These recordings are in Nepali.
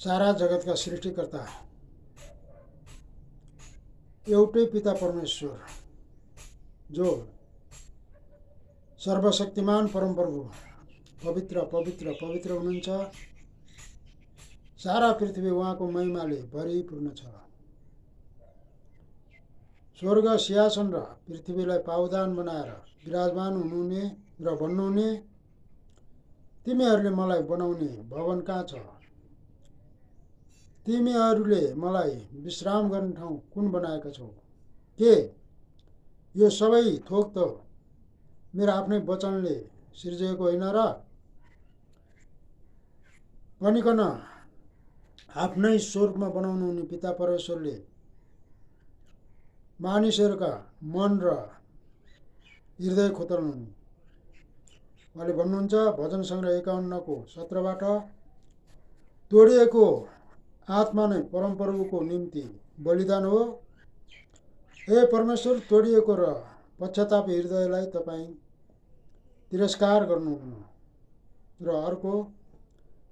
सारा जगतका सृष्टिकर्ता एउटै पिता परमेश्वर जो सर्वशक्तिमान परमप्रभु पवित्र पवित्र पवित्र हुनुहुन्छ। सारा पृथ्वी उहाँको महिमाले भरिपूर्ण छ। स्वर्ग सिंहासन र पृथ्वीलाई पावदान बनाएर विराजमान हुनुहुने र भन्नुहुने, तिमीहरूले मलाई बनाउने भवन कहाँ छ? तिमीहरूले मलाई विश्राम गर्ने ठाउँ कुन बनाएका छौ? के यो सबै थोक त मेरो आफ्नै वचनले सिर्जिएको होइन र? भनिकन आफ्नै स्वरूपमा बनाउनुहुने पिता परमेश्वरले मानिसहरूका मन र हृदय खोतल्नुहुने। उहाँले भन्नुहुन्छ भजन सङ्ग्रह 51 17बाट, तोडिएको आत्मा नै परमप्रभुको निम्ति बलिदान हो। हे परमेश्वर, तोडिएको र पश्चातापी हृदयलाई तपाईँ तिरस्कार गर्नुहुन्न। र अर्को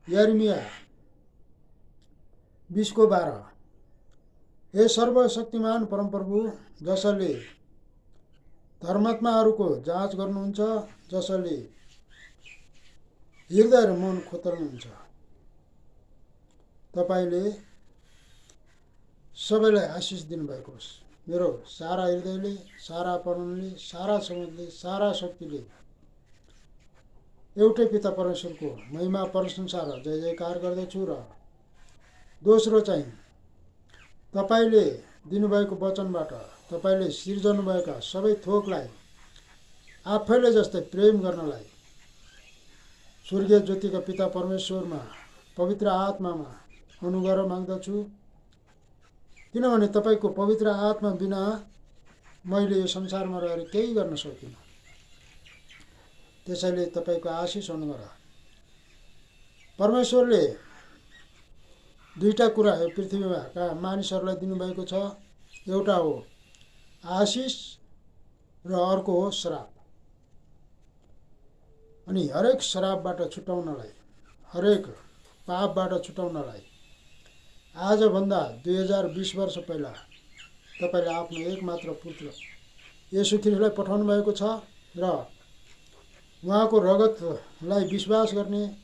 यर्मिया 20:12, हे सर्वशक्तिमान परमप्रभु, जसले धर्मात्माहरूको जाँच गर्नुहुन्छ, जसले हृदय र मन खोतल्नुहुन्छ, तपाईँले सबैलाई आशिष दिनुभएको होस्। मेरो सारा हृदयले, सारा प्राणले, सारा समझले, सारा शक्तिले एउटै पिता परमेश्वरको महिमा प्रशंसा र जय जयकार गर्दछु। र दोस्रो चाहिँ तपाईँले दिनुभएको वचनबाट तपाईँले सिर्जनुभएका सबै थोकलाई आफैले जस्तै प्रेम गर्नलाई स्वर्गीय ज्योतिका पिता परमेश्वरमा पवित्र आत्मामा अनुग्रह माग्दछु। किनभने तपाईँको पवित्र आत्मा बिना मैले यो संसारमा रहेर केही गर्न सकिनँ। त्यसैले तपाईँको आशिष अनुग्रह। परमेश्वरले दुईटा कुरा यो पृथ्वीका मानिसहरूलाई दिनुभएको छ। एउटा हो आशिष र अर्को हो श्राप। अनि हरेक श्रापबाट छुटाउनलाई, हरेक पापबाट छुटाउनलाई आजभन्दा 2020 वर्ष पहिला तपाईँले आफ्नो एकमात्र पुत्र येशू ख्रीष्टलाई पठाउनु भएको छ। र उहाँको रगतलाई विश्वास गर्ने,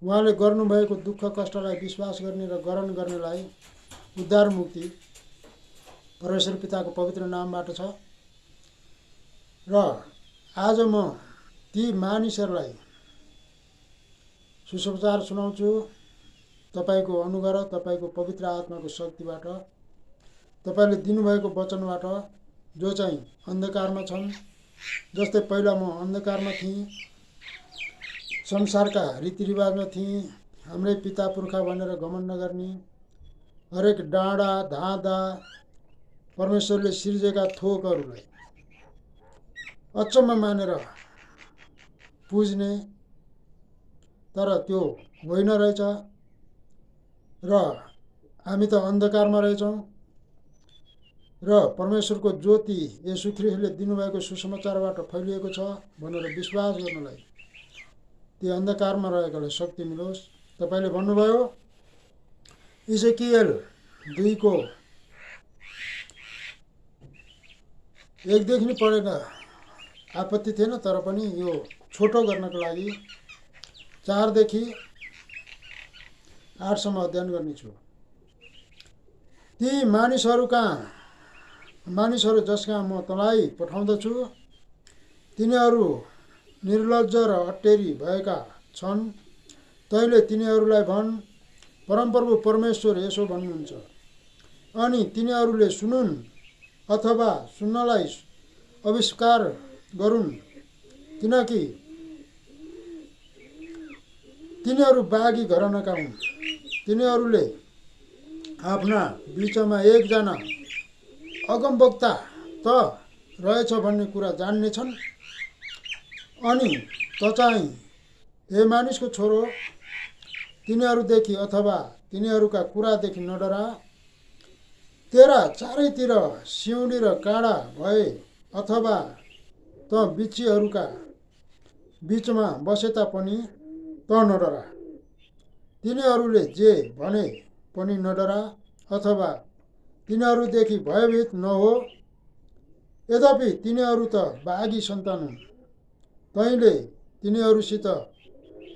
उहाँले गर्नुभएको दुःख कष्टलाई विश्वास गर्ने र ग्रहण गर्नेलाई उद्धार मुक्ति परमेश्वर पिताको पवित्र नामबाट छ। र आज म ती मानिसहरूलाई सुसमाचार सुनाउँछु। तपाईँको अनुग्रह, तपाईँको पवित्र आत्माको शक्तिबाट, तपाईँले दिनुभएको वचनबाट, जो चाहिँ अन्धकारमा छन्, जस्तै पहिला म अन्धकारमा थिएँ, संसारका रीतिरिवाजमा थिएँ, हाम्रै पिता पुर्खा भनेर घमण्ड गर्ने, हरेक डाँडा धाँधा परमेश्वरले सिर्जेका थोकहरूलाई अचम्म मानेर पुज्ने, तर त्यो होइन रहेछ। र हामी त अन्धकारमा रहेछौँ र परमेश्वरको ज्योति येशू ख्रीष्टले दिनुभएको सुसमाचारबाट फैलिएको छ भनेर विश्वास गर्नलाई ती अन्धकारमा रहेकालाई शक्ति मिलोस्। तपाईँले भन्नुभयो इजकियल 2:1 नि पढेर आपत्ति थिएन, तर पनि यो छोटो गर्नको लागि 4देखि 8सम्म अध्ययन गर्नेछु। ती मानिसहरू जसका म तँलाई पठाउँदछु, तिनीहरू निर्लज्ज र अटेरी भएका छन्। तैँले तिनीहरूलाई भन्, परमप्रभु परमेश्वर यसो भन्नुहुन्छ। अनि तिनीहरूले सुनुन् अथवा सुन्नलाई आविष्कार गरून्, किनकि तिनीहरू बागी घरानाका हुन्। तिनीहरूले आफ्ना बिचमा एकजना अगमवक्ता त रहेछ भन्ने कुरा जान्नेछन्। अनि त चाहिँ हे मानिसको छोरो, तिनीहरूदेखि अथवा तिनीहरूका कुरादेखि नडरा। तेरा चारैतिर सिउँडी र काँडा भए अथवा त बिच्छीहरूका बिचमा बसे तापनि त नडरा। तिनीहरूले जे भने पनि नडरा अथवा तिनीहरूदेखि भयभीत नहो। यद्यपि तिनीहरू त बाघी सन्तान हुन्। तैँले तिनीहरूसित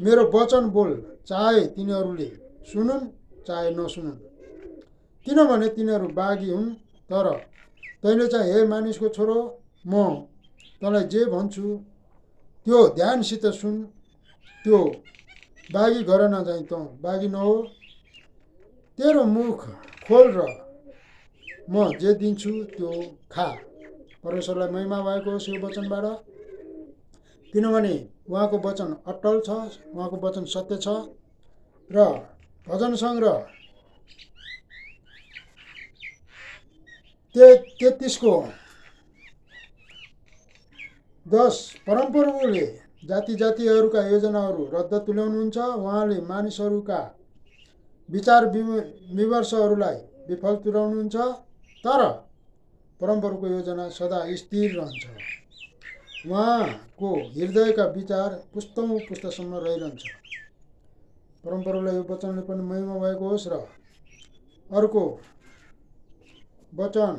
मेरो वचन बोल, चाहे तिनीहरूले सुनुन् चाहे नसुनुन्, किनभने तिनीहरू बाघी हुन्। तर तैँले चाहिँ हे मानिसको छोरो, म तँलाई जे भन्छु त्यो ध्यानसित सुन। त्यो बाघी घरमा चाहिँ तँ बाघी नहो। तेरो मुख खोल र म जे दिन्छु त्यो खा। परमेश्वरलाई महिमा भएको होस् यो वचनबाट, किनभने उहाँको वचन अटल छ, उहाँको वचन सत्य छ। र भजन सङ्ग्रह 33:10 परमप्रभुले जाति जातिहरूका योजनाहरू रद्द तुल्याउनुहुन्छ। उहाँले मानिसहरूका विचार विमर्शहरूलाई विफल तुल्याउनुहुन्छ। तर परमप्रभुको योजना सदा स्थिर रहन्छ। उहाँको हृदयका विचार पुस्तौँ पुस्तासम्म रहिरहन्छ। परमप्रभुलाई यो वचनले पनि महिमा भएको होस्। र अर्को वचन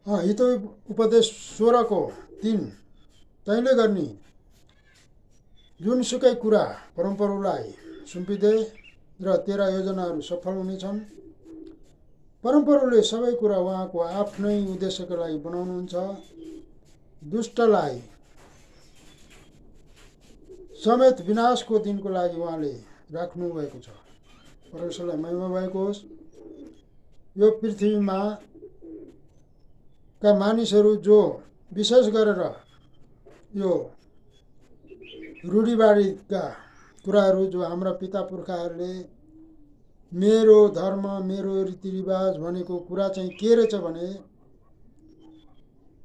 हित उपदेश 16:3 तैँले गर्ने जुनसुकै कुरा परमप्रभुलाई सुम्पिदे र तेरा योजनाहरू सफल हुनेछन्। परमप्रभुले सबै कुरा उहाँको आफ्नै उद्देश्यको लागि बनाउनुहुन्छ। दुष्टलाई समेत विनाशको दिनको लागि उहाँले राख्नु भएको छ। परमेश्वरलाई महिमा भएको होस्। यो पृथ्वीमा का मानिसहरू जो विशेष गरेर यो रूढिवादीका कुराहरू जो हाम्रा पिता पुर्खाहरूले मेरो धर्म मेरो रीतिरिवाज भनेको कुरा चाहिँ के रहेछ भने,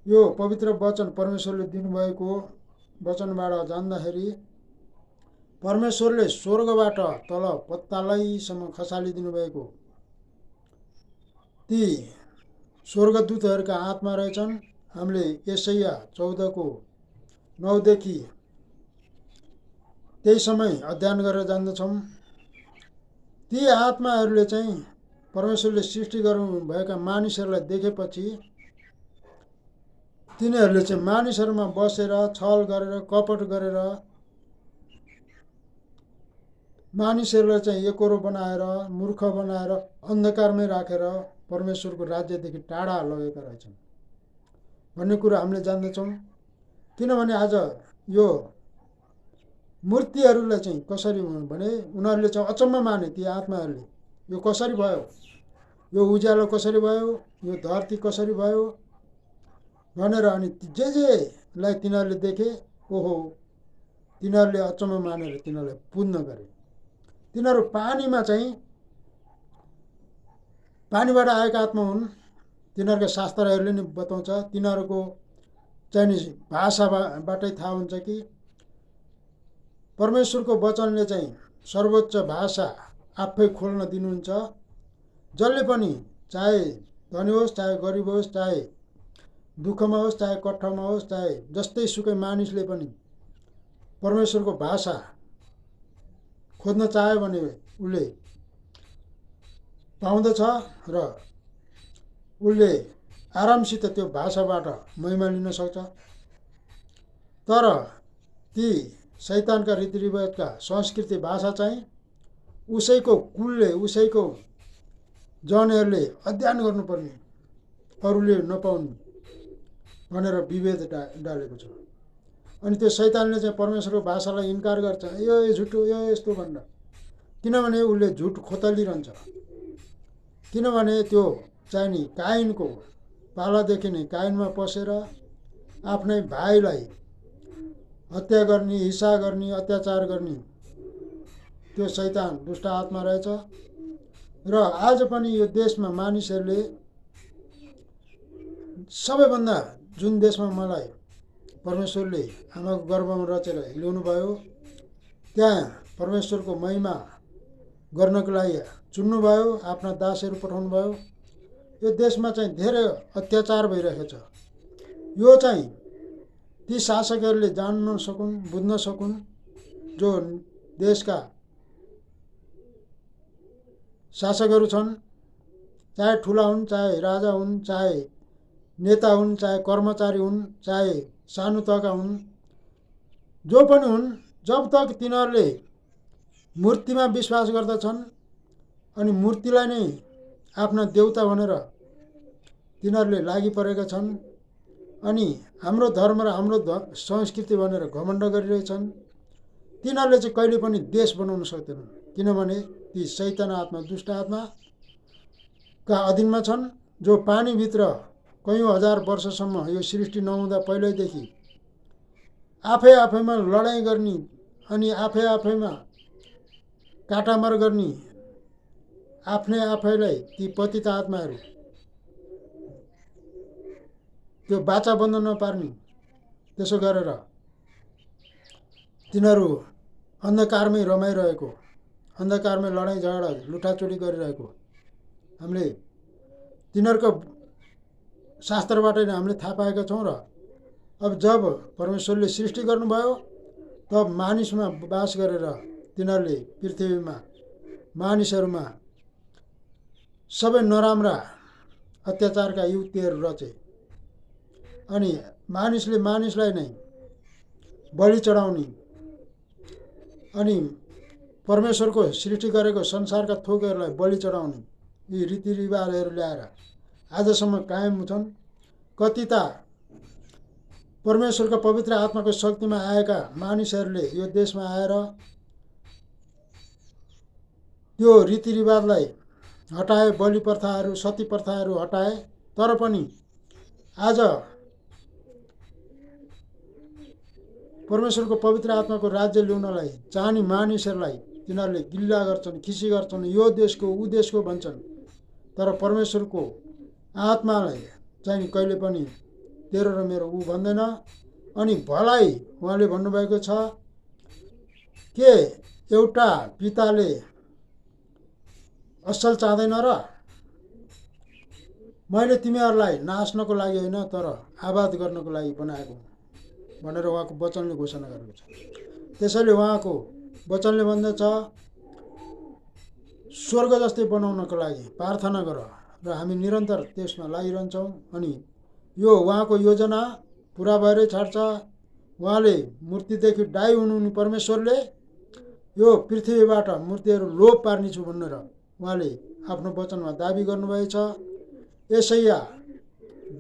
यो पवित्र वचन परमेश्वरले दिनुभएको वचनबाट जान्दाखेरि परमेश्वरले स्वर्गबाट तल पत्तालैसम्म खसालिदिनु भएको ती स्वर्गदूतहरूका आत्मा रहेछन्। हामीले यशाया 14:9 त्यही समय अध्ययन गरेर जान्दछौँ। ती आत्माहरूले चाहिँ परमेश्वरले सृष्टि गर्नुभएका मानिसहरूलाई देखेपछि तिनीहरूले चाहिँ मानिसहरूमा बसेर छल गरेर कपट गरेर मानिसहरूलाई चाहिँ एकोरो बनाएर मूर्ख बनाएर अन्धकारमै राखेर परमेश्वरको राज्यदेखि टाढा लगेका रहेछन् भन्ने कुरा हामीले जान्दछौँ। किनभने आज यो मूर्तिहरूलाई चाहिँ कसरी भने उनीहरूले चाहिँ अचम्म माने ती आत्माहरूले, यो कसरी भयो, यो उज्यालो कसरी भयो, यो धरती कसरी भयो भनेर। अनि जेलाई तिनीहरूले देखे, ओहो, तिनीहरूले अचम्म मानेर तिनीहरूलाई पुज्न गरे। तिनीहरू पानीबाट आएका आत्मा हुन्। तिनीहरूका शास्त्रहरूले नि बताउँछ। तिनीहरूको चाहिँ नि भाषाबाटै थाहा हुन्छ कि परमेश्वरको वचनले चाहिँ सर्वोच्च भाषा आफै खोल्न दिनुहुन्छ। जसले पनि चाहे धनी होस् चाहे गरिब होस्, चाहे दुःखमा होस् चाहे कष्टमा होस्, चाहे जस्तै सुकै मानिसले पनि परमेश्वरको भाषा खोज्न चाह्यो भने उसले पाउँदछ र उसले आरामसित त्यो भाषाबाट महिमा लिन सक्छ। तर ती शैतानका रीतिरिवाजका संस्कृति भाषा चाहिँ उसैको कुलले उसैको जनहरूले अध्ययन गर्नुपर्ने, अरूले नपाउने भनेर विभेद डालेको छ। अनि त्यो शैतानले चाहिँ परमेश्वरको भाषालाई इन्कार गर्छ, यो झुटो, यो यस्तो भनेर। किनभने उसले झुट खोतलिरहन्छ। किनभने त्यो चाहिँ नि काइनको पालादेखि नै काइनमा पसेर आफ्नै भाइलाई हत्या गर्ने, हिंसा गर्ने, अत्याचार गर्ने त्यो शैतान दुष्ट आत्मा रहेछ। र आज पनि यो देशमा मानिसहरूले सबैभन्दा जुन देशमा मलाई परमेश्वरले आमाको गर्भमा रचेर ल्याउनु भयो त्यहाँ परमेश्वरको महिमा गर्नको लागि चुन्नुभयो, आफ्ना दासहरू पठाउनु भयो। यो देशमा चाहिँ धेरै अत्याचार भइरहेको छ। यो चाहिँ ती शासकहरूले जान्न सकुन्, बुझ्न सकुन्, जो देशका शासकहरू छन्, चाहे ठुला हुन्, चाहे राजा हुन्, चाहे नेता हुन्, चाहे कर्मचारी हुन्, चाहे सानो तहका हुन्, जो पनि हुन्, जब तक तिनीहरूले मूर्तिमा विश्वास गर्दछन् अनि मूर्तिलाई नै आफ्ना देउता भनेर तिनीहरूले लागि परेका छन् अनि हाम्रो धर्म र हाम्रो संस्कृति भनेर घमण्ड गरिरहेछन्, तिनीहरूले चाहिँ कहिले पनि देश बनाउन सक्दैनन्। किनभने ती शैतान आत्मा, दुष्ट आत्माका अधीनमा छन्, जो पानीभित्र कयौँ हजार वर्षसम्म यो सृष्टि नहुँदा पहिल्यैदेखि आफै आफैमा लडाइँ गर्ने अनि आफै आफैमा काटामार गर्ने, आफ्नै आफैलाई ती पतित आत्माहरू त्यो बाचा बन्द नपार्ने, त्यसो गरेर तिनीहरू अन्धकारमै रमाइरहेको, अन्धकारमै लडाइँ झगडा लुटाचुटी गरिरहेको हामीले तिनीहरूको शास्त्रबाट नै हामीले थाहा पाएका छौँ। र अब जब परमेश्वरले सृष्टि गर्नुभयो तब मानिसमा बास गरेर तिनीहरूले पृथ्वीमा मानिसहरूमा सबै नराम्रा अत्याचारका युक्तिहरू रचे अनि मानिसले मानिसलाई नै बलि चढाउने अनि परमेश्वरको सृष्टि गरेको संसारका थोकहरूलाई बलि चढाउने यी रीतिरिवाजहरू ल्याएर आजसम्म कायम छन्। कति त परमेश्वरको पवित्र आत्माको शक्तिमा आएका मानिसहरूले यो देशमा आएर त्यो रीतिरिवाजलाई हटाए, बलि प्रथाहरू, सती प्रथाहरू हटाए। तर पनि आज परमेश्वरको पवित्र आत्माको राज्य ल्याउनलाई चाहने मानिसहरूलाई तिनीहरूले गिल्ला गर्छन्, खिसी गर्छन्, यो देशको ऊ देशको भन्छन्। तर परमेश्वरको आत्मालाई चाहिँ कहिले पनि तेरो र मेरो ऊ भन्दैन। अनि भलाइ उहाँले भन्नुभएको छ के एउटा पिताले असल चाहँदैन र मैले तिमीहरूलाई नाच्नको लागि होइन तर आबाद गर्नको लागि बनाएको भनेर उहाँको वचनले घोषणा गरेको छ। त्यसैले उहाँको वचनले भन्दछ स्वर्ग जस्तै बनाउनको लागि प्रार्थना गर र हामी निरन्तर त्यसमा लागिरहन्छौँ अनि यो उहाँको योजना पुरा भएरै छाड्छ। उहाँले मूर्तिदेखि डाइ हुनुहुने परमेश्वरले यो पृथ्वीबाट मूर्तिहरू लोप पार्नेछु भनेर उहाँले आफ्नो वचनमा दाबी गर्नुभएछ। यशाया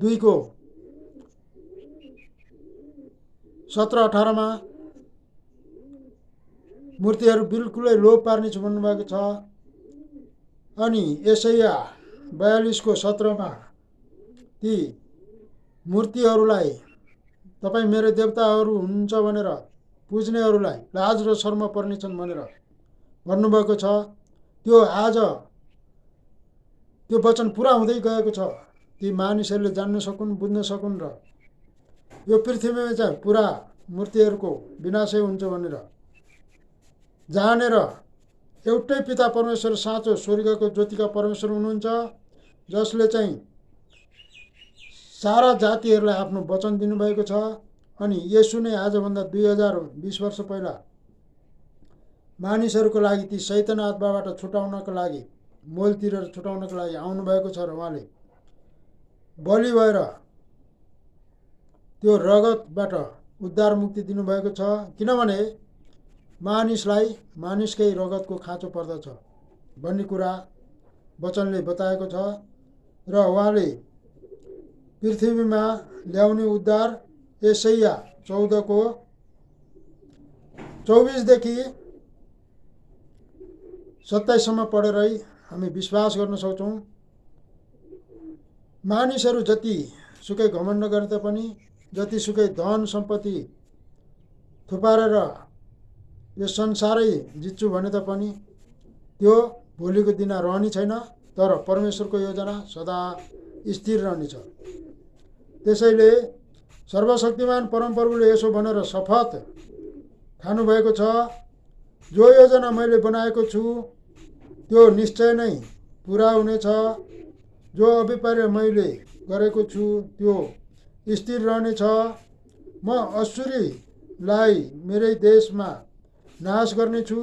2:17-18 मूर्तिहरू बिल्कुलै लोप पार्नेछु भन्नुभएको छ। अनि यशाया 42:17 ती मूर्तिहरूलाई तपाईँ मेरो देवताहरू हुनुहुन्छ भनेर पुज्नेहरूलाई लाज र शर्म पर्नेछन् भनेर भन्नुभएको छ। त्यो आज त्यो वचन पुरा हुँदै गएको छ। ती मानिसहरूले जान्न सकुन्, बुझ्न सकुन् र यो पृथ्वीमा चाहिँ पुरा मूर्तिहरूको विनाशै हुन्छ भनेर जानेर एउटै पिता परमेश्वर साँचो स्वर्गको ज्योतिका परमेश्वर हुनुहुन्छ, जसले चाहिँ सारा जातिहरूलाई आफ्नो वचन दिनुभएको छ। अनि यसु नै आजभन्दा 2020 वर्ष पहिला मानिसहरूको लागि ती शैतान आत्माबाट छुटाउनको लागि, मोलतिर छुटाउनको लागि आउनुभएको छ र उहाँले बलि भएर त्यो रगतबाट उद्धार मुक्ति दिनुभएको छ। किनभने मानिसलाई मानिसकै रगतको खाँचो पर्दछ भन्ने कुरा वचनले बताएको छ र उहाँले पृथ्वीमा ल्याउने उद्धार यशाया 14:24-27 पढेरै हामी विश्वास गर्न सक्छौँ। मानिसहरू जति सुकै घमण्ड गरे तापनि, जतिसुकै धन सम्पत्ति थुपारेर यो संसारै जित्छु भने तापनि त्यो भोलिको दिन रहने छैन। तर परमेश्वरको योजना सदा स्थिर रहनेछ। त्यसैले सर्वशक्तिमान परमप्रभुले यसो भनेर शपथ खानुभएको छ, जो योजना मैले बनाएको छु त्यो निश्चय नै पुरा हुनेछ। जो अभिप्राय मैले गरेको छु त्यो स्थिर रहनेछ। म असुरीलाई मेरै देशमा नाश गर्नेछु,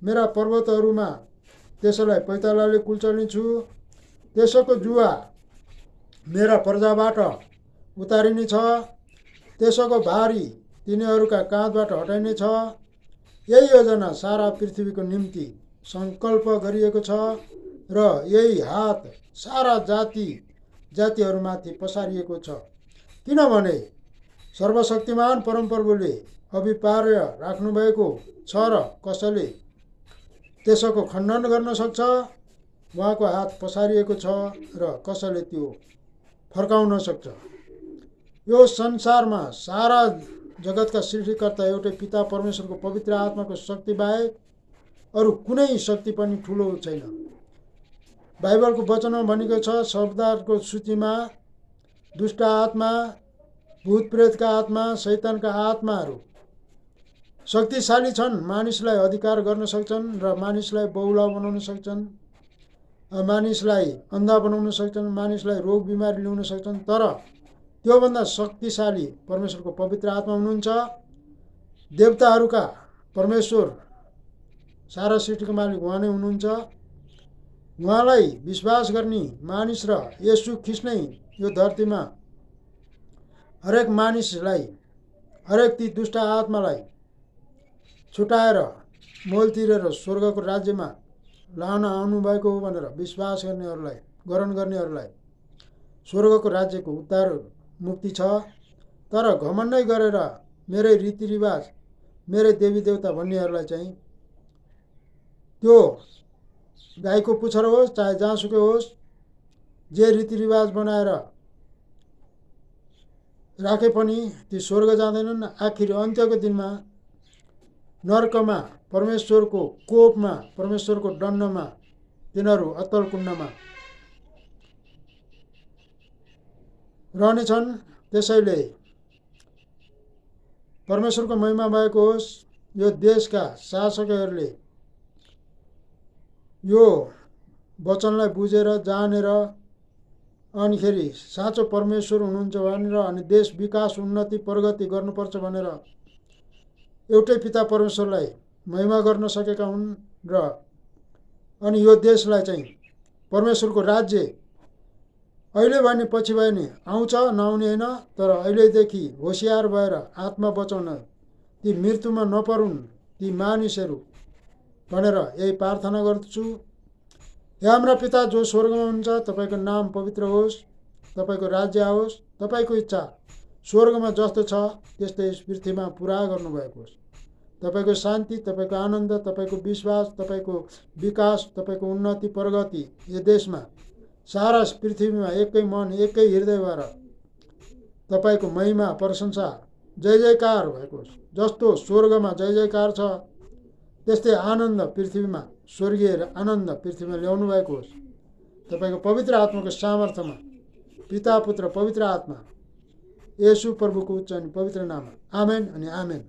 मेरा पर्वतहरूमा त्यसलाई पैतालाले कुल्चल्नेछु। त्यसको जुवा मेरा प्रजाबाट उतारिनेछ, त्यसको भारी तिनीहरूका काँधबाट हटाइनेछ। यही योजना सारा पृथ्वीको निम्ति सङ्कल्प गरिएको छ र यही हात सारा जातिहरूमाथि पसारिएको छ। किनभने सर्वशक्तिमान परमप्रभुले अभिप्राय राख्नुभएको छ र कसैले त्यसको खण्डन गर्न सक्छ। उहाँको हात पसारिएको छ र कसैले त्यो फर्काउन सक्छ। यो संसारमा सारा जगतका सृष्टिकर्ता एउटै पिता परमेश्वरको पवित्र आत्माको शक्ति बाहेक अरू कुनै शक्ति पनि ठुलो छैन। बाइबलको वचनमा भनेको छ, शब्दको सूचीमा दुष्ट आत्मा, भूत प्रेतका आत्मा, शैतानका आत्माहरू शक्तिशाली छन्। मानिसलाई अधिकार गर्न सक्छन् र मानिसलाई बहुला बनाउन सक्छन्, मानिसलाई अन्धा बनाउन सक्छन्, मानिसलाई रोग बिमारी ल्याउन सक्छन्। तर त्योभन्दा शक्तिशाली परमेश्वरको पवित्र आत्मा हुनुहुन्छ। देवताहरूका परमेश्वर, सारा सृष्टिको मालिक उहाँ नै हुनुहुन्छ। उहाँलाई विश्वास गर्ने मानिस र येशू ख्रीष्ट नै यो धरतीमा हरेक मानिसलाई, हरेक ती दुष्ट आत्मालाई छुटाएर मोल तिरेर स्वर्गको राज्यमा लान आउनुभएको हो भनेर विश्वास गर्नेहरूलाई, ग्रहण गर्नेहरूलाई स्वर्गको राज्यको उद्धार मुक्ति छ। तर घमण्डै गरेर मेरै रीतिरिवाज, मेरै देवी देवता भन्नेहरूलाई चाहिँ त्यो गाईको पुच्छर होस् चाहे जहाँसुकै होस्, जे रीतिरिवाज बनाएर राखे पनि ती स्वर्ग जाँदैनन्। आखिर अन्त्यको दिनमा नर्कमा, परमेश्वरको कोपमा, परमेश्वरको दण्डमा तिनीहरू अत्तल कुण्डमा रहनेछन्। त्यसैले परमेश्वरको महिमा भएको होस्। यो देशका शासकहरूले यो वचनलाई बुझेर जानेर अनिखेरि साँचो परमेश्वर हुनुहुन्छ भनेर अनि देश विकास, उन्नति, प्रगति गर्नुपर्छ भनेर एउटै पिता परमेश्वरलाई महिमा गर्न सकेका हुन्। र अनि यो देशलाई चाहिँ परमेश्वरको राज्य अहिले भने पछि भने आउँछ, नआउने होइन, तर अहिलेदेखि होसियार भएर आत्मा बचाउन ती मृत्युमा नपरुन् ती मानिसहरू भनेर यही प्रार्थना गर्दछु। हे हाम्रा पिता जो स्वर्गमा हुनुहुन्छ, तपाईँको नाम पवित्र होस्, तपाईँको राज्य आओस्, तपाईँको इच्छा स्वर्गमा जस्तो छ त्यस्तै यस पृथ्वीमा पुरा गर्नुभएको होस्। तपाईँको शान्ति, तपाईँको आनन्द, तपाईँको विश्वास, तपाईँको विकास, तपाईँको उन्नति, प्रगति यो देशमा सारा पृथ्वीमा एकै मन, एकै हृदय भएर तपाईँको महिमा, प्रशंसा, जय जयकार भएको होस्। जस्तो स्वर्गमा जय जयकार छ त्यस्तै आनन्द पृथ्वीमा, स्वर्गीय आनन्द पृथ्वीमा ल्याउनु भएको होस्। तपाईँको पवित्र आत्माको सामर्थ्यमा, पिता, पुत्र, पवित्र आत्मा, येशू प्रभुको उच्च अनि पवित्र नाममा आमेन अनि आमेन।